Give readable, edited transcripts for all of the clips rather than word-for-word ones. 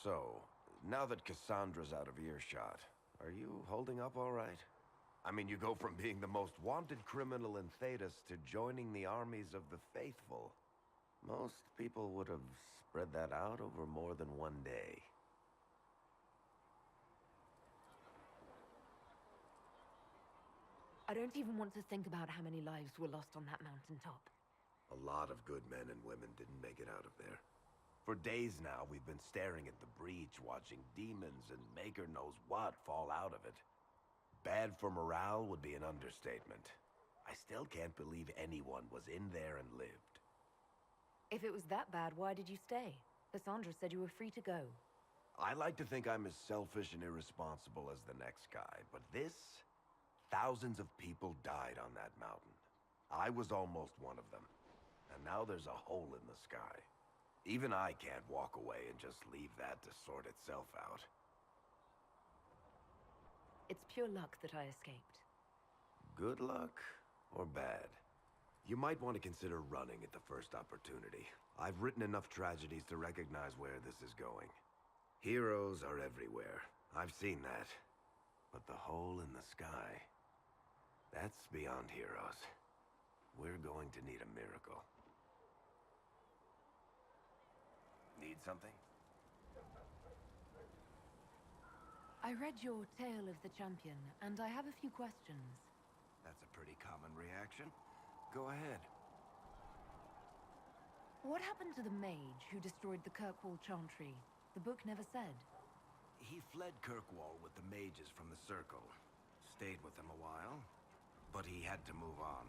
So, now that Cassandra's out of earshot, are you holding up all right? I mean, you go from being the most wanted criminal in Thedas to joining the armies of the faithful. Most people would have spread that out over more than one day. I don't even want to think about how many lives were lost on that mountaintop. A lot of good men and women didn't make it out of there. For days now, we've been staring at the breach, watching demons and maker knows what fall out of it. Bad for morale would be an understatement. I still can't believe anyone was in there and lived. If it was that bad, why did you stay? Cassandra said you were free to go. I like to think I'm as selfish and irresponsible as the next guy, but this... Thousands of people died on that mountain. I was almost one of them. And now there's a hole in the sky. Even I can't walk away and just leave that to sort itself out. It's pure luck that I escaped. Good luck or bad? You might want to consider running at the first opportunity. I've written enough tragedies to recognize where this is going. Heroes are everywhere. I've seen that. But the hole in the sky... that's beyond heroes. We're going to need a miracle. Need something? I read your Tale of the Champion, and I have a few questions. That's a pretty common reaction. Go ahead. What happened to the mage who destroyed the Kirkwall Chantry? The book never said. He fled Kirkwall with the mages from the Circle. Stayed with them a while, but he had to move on.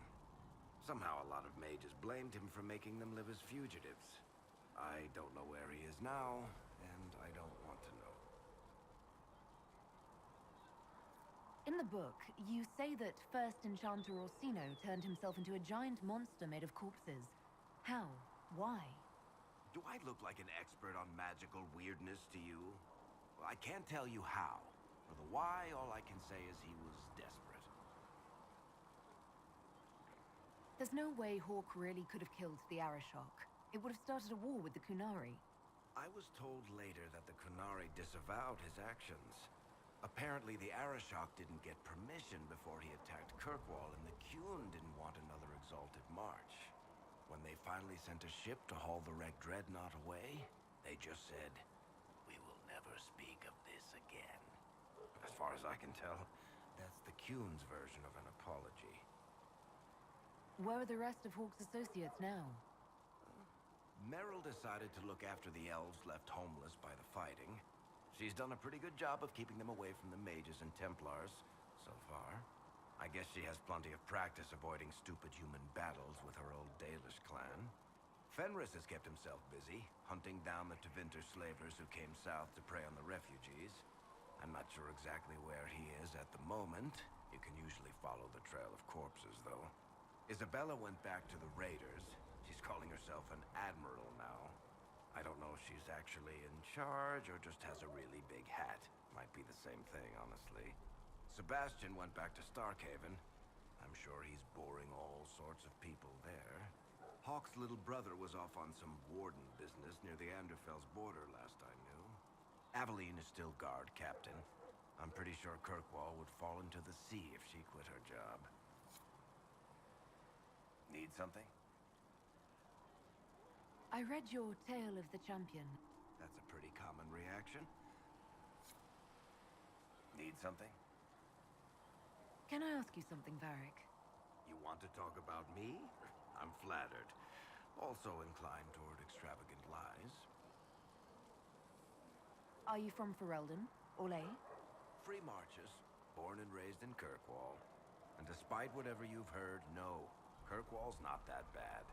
Somehow a lot of mages blamed him for making them live as fugitives. I don't know where he is now, and I don't want to know. In the book, you say that First Enchanter Orsino turned himself into a giant monster made of corpses. How? Why? Do I look like an expert on magical weirdness to you? Well, I can't tell you how. For the why, all I can say is he was desperate. There's no way Hawk really could have killed the Arashok. It would have started a war with the Kunari. I was told later that the Kunari disavowed his actions. Apparently, the Arashok didn't get permission before he attacked Kirkwall, and the Qun didn't want another exalted march. When they finally sent a ship to haul the wrecked dreadnought away, they just said, "We will never speak of this again." As far as I can tell, that's the Qun's version of an apology. Where are the rest of Hawk's associates now? Meryl decided to look after the elves left homeless by the fighting. She's done a pretty good job of keeping them away from the mages and Templars, so far. I guess she has plenty of practice avoiding stupid human battles with her old Dalish clan. Fenris has kept himself busy, hunting down the Tevinter slavers who came south to prey on the refugees. I'm not sure exactly where he is at the moment. You can usually follow the trail of corpses, though. Isabella went back to the raiders. She's calling herself an admiral now. I don't know if she's actually in charge or just has a really big hat. Might be the same thing, honestly. Sebastian went back to Starkhaven. I'm sure he's boring all sorts of people there. Hawk's little brother was off on some warden business near the Anderfell's border last I knew. Aveline is still guard captain. I'm pretty sure Kirkwall would fall into the sea if she quit her job. Need something? I read your Tale of the Champion. That's a pretty common reaction. Need something? Can I ask you something, Varric? You want to talk about me? I'm flattered. Also inclined toward extravagant lies. Are you from Ferelden? Orlais? Free marches, born and raised in Kirkwall. And despite whatever you've heard, no, Kirkwall's not that bad.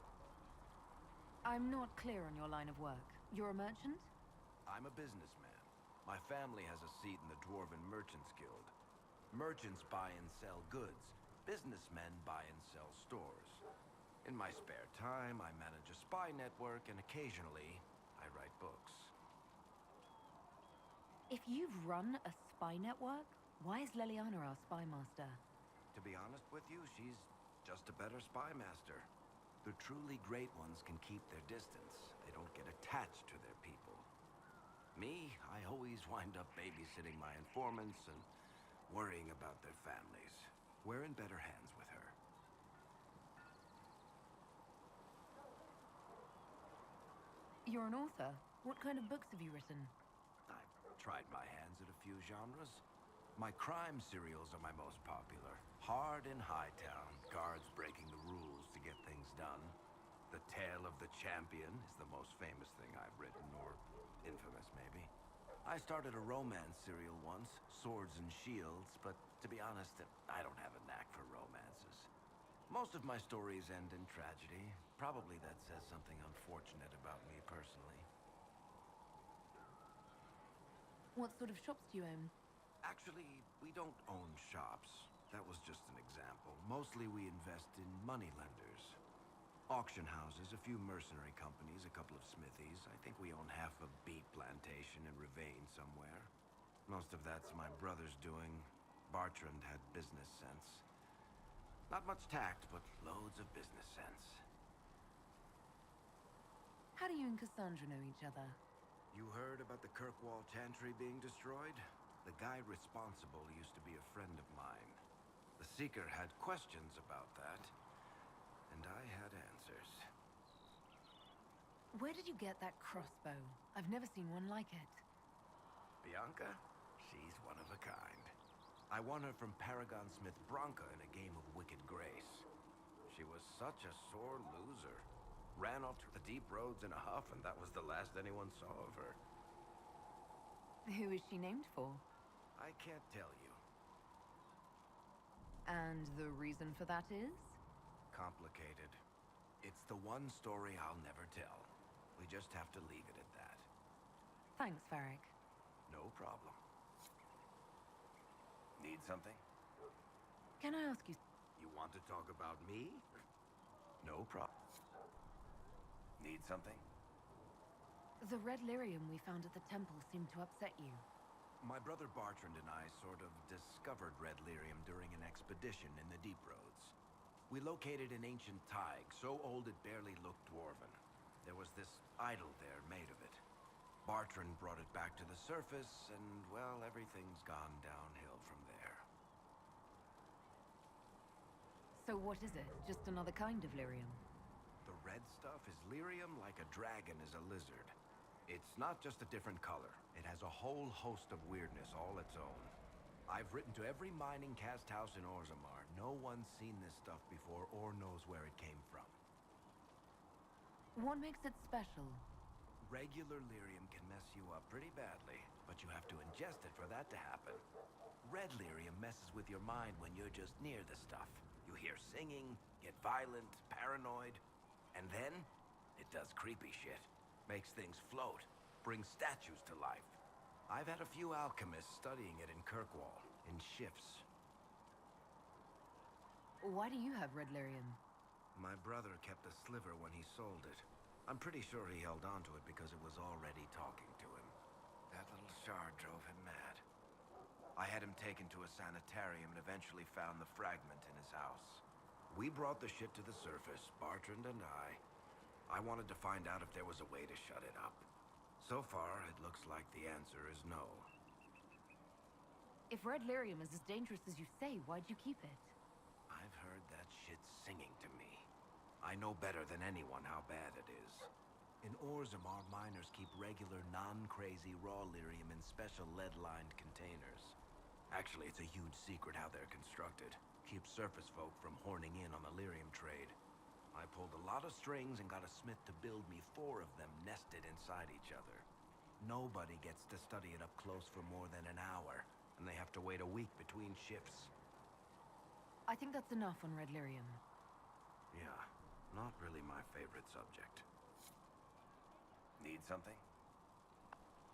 I'm not clear on your line of work. You're a merchant? I'm a businessman. My family has a seat in the Dwarven Merchants Guild. Merchants buy and sell goods. Businessmen buy and sell stores. In my spare time, I manage a spy network, and occasionally, I write books. If you've run a spy network, why is Leliana our spy master? To be honest with you, she's just a better spy master. The truly great ones can keep their distance. They don't get attached to their people. Me, I always wind up babysitting my informants and worrying about their families. We're in better hands with her. You're an author. What kind of books have you written? I've tried my hands at a few genres. My crime serials are my most popular. Hard in Hightown, guards breaking the rules to get things done. The Tale of the Champion is the most famous thing I've written, or infamous maybe. I started a romance serial once, Swords and Shields, but to be honest, I don't have a knack for romances. Most of my stories end in tragedy. Probably that says something unfortunate about me personally. What sort of shops do you own? Actually, we don't own shops. That was just an example. Mostly we invest in money lenders. Auction houses, a few mercenary companies, a couple of smithies. I think we own half a beet plantation in Ravane somewhere. Most of that's my brother's doing. Bartrand had business sense. Not much tact, but loads of business sense. How do you and Cassandra know each other? You heard about the Kirkwall Chantry being destroyed? The guy responsible used to be a friend of mine. The Seeker had questions about that, and I had answers. Where did you get that crossbow? I've never seen one like it. Bianca? She's one of a kind. I won her from Paragon Smith Bronca in a game of Wicked Grace. She was such a sore loser. Ran off to the deep roads in a huff, and that was the last anyone saw of her. Who is she named for? I can't tell you. And the reason for that is? Complicated. It's the one story I'll never tell. We just have to leave it at that. Thanks, Varric. No problem. Need something? Can I ask you... You want to talk about me? No problem. Need something? The red lyrium we found at the temple seemed to upset you. My brother Bartrand and I sort of discovered red lyrium during an expedition in the Deep Roads. We located an ancient thaig, so old it barely looked dwarven. There was this idol there made of it. Bartrand brought it back to the surface, and, well, everything's gone downhill from there. So what is it? Just another kind of lyrium? The red stuff is lyrium like a dragon is a lizard. It's not just a different color. It has a whole host of weirdness all its own. I've written to every mining cast house in Orzammar. No one's seen this stuff before or knows where it came from. What makes it special? Regular lyrium can mess you up pretty badly, but you have to ingest it for that to happen. Red lyrium messes with your mind when you're just near the stuff. You hear singing, get violent, paranoid, and then it does creepy shit. Makes things float, brings statues to life. I've had a few alchemists studying it in Kirkwall, in shifts. Why do you have red lyrium? My brother kept a sliver when he sold it. I'm pretty sure he held on to it because it was already talking to him. That little shard drove him mad. I had him taken to a sanitarium and eventually found the fragment in his house. We brought the shit to the surface, Bartrand and I. I wanted to find out if there was a way to shut it up. So far, it looks like the answer is no. If red lyrium is as dangerous as you say, why'd you keep it? I've heard that shit singing to me. I know better than anyone how bad it is. In Orzammar, miners keep regular, non-crazy raw lyrium in special lead-lined containers. Actually, it's a huge secret how they're constructed. Keeps surface folk from horning in on the lyrium trade. I pulled a lot of strings and got a smith to build me 4 of them nested inside each other. Nobody gets to study it up close for more than an hour, and they have to wait a week between shifts. I think that's enough on red lyrium. Yeah, not really my favorite subject. Need something?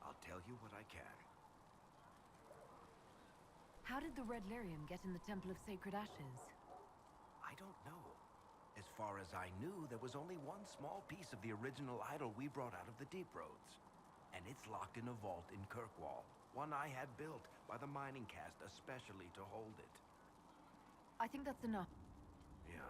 I'll tell you what I can. How did the red lyrium get in the Temple of Sacred Ashes? I don't know. As far as I knew, there was only one small piece of the original idol we brought out of the Deep Roads. And it's locked in a vault in Kirkwall. One I had built by the mining cast especially to hold it. I think that's enough. Yeah.